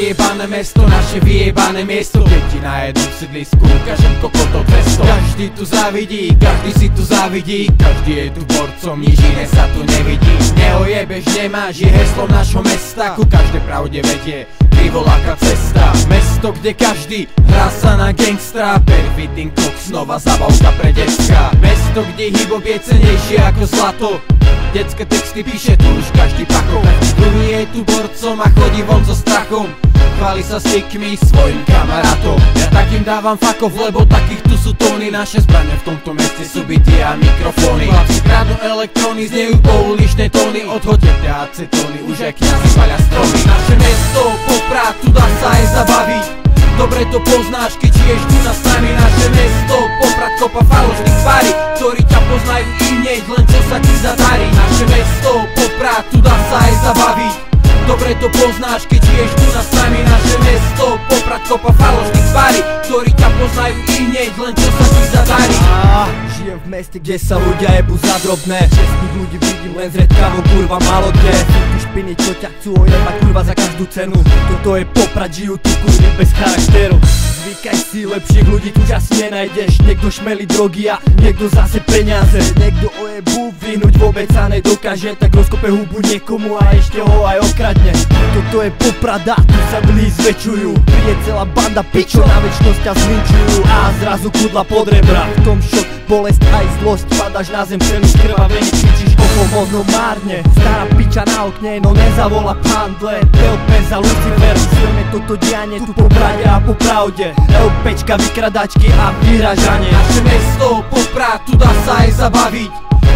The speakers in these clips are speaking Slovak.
vyjebané mesto, naše vyjebané miesto, keď ti na jednom sídlisku ukážem kokotov 200. Každý tu závidí, každý si tu závidí, každý je tu borcom, nič iné sa tu nevidí. Neojebeš, nemáš, je heslom našho mesta, ku každej pravde vedie krivoláka cesta. Mesto, kde každý hrá sa na gangstra, perfitting cox, nová zabavka pre decka. Mesto, kde hip-hop je cenejšie ako zlato, detské texty píše tu už každý pako. Druhý je tu borcom a chodí von so strachom, chváli sa s tykmi svojim kamarátom. Ja takým dávam fakov, lebo takých tu sú tóny. Naše zbrane v tomto meste sú byty a mikrofóny. Chlapci kradnú elektróny, znejú pouličné tóny. Odhodete acetóny, už aj kňazi palia stromy. Naše mesto, Poprad, tu dá sa aj zabaviť. Dobre to poznáš, keď žiješ tu na sami. Naše mesto, Poprad, kopa falošných tvári, ktorí ťa poznajú i hneď, len čo sa ti zadarí. Naše mesto, Poprad, tu dá sa aj zabaviť. Dobre to poznáš, keď žiješ tu na sami. Naše mesto, Poprad, kopa falošných tvári, ktorí ťa poznajú i hneď, len čo sa ti zadarí. Žijem v meste, kde sa ľudia jebú za drobné. Čestných ľudí vidím len zriedkavo, kurva, malo kde. Sú tu špiny, čo ťa chcú ojebať, kurva, za každú cenu. Toto je Poprad, žijú tu kurvy bez charakteru. Zvykaj si, lepších ľudí tu asi nenájdeš. Niekto šmelí drogy a niekto zase peniaze. Niekto ojebu vyhnúť vôbec sa nedokáže, tak rozkope hubu niekomu a ešte ho aj okradne. Toto je Poprad a tu sa dlí zväčšujú. Príde celá banda pičo, na večnosť ťa zlinčujú a zrazu kudla pod rebra. V tom šok, bolesť aj zlosť, padáš na zem celý skrvavený, kričíš o pomoc, no márne. Stará piča na okne, no nezavola pandle. LP za Lucifer, silne toto dianie tu po Poprade a po pravde. LPčka, vykradačky a vyhražanie. Naše mesto, Poprad, tu dá sa aj zabaviť.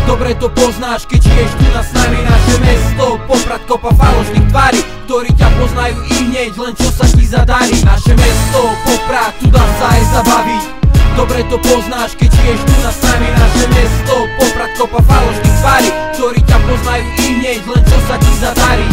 Dobre to poznáš, keď žiješ tu na nami. Naše mesto, Poprad, kopa falošných tvári, ktorí ťa poznajú i hneď, len čo sa ti zadarí. Naše mesto, Poprad, tu dá sa aj zabaviť. Dobre to poznáš, keď žiješ tu na nami. Naše mesto, Poprad, kopa falošných tvári, ktorí ťa poznajú i hneď, len čo sa ti zadarí.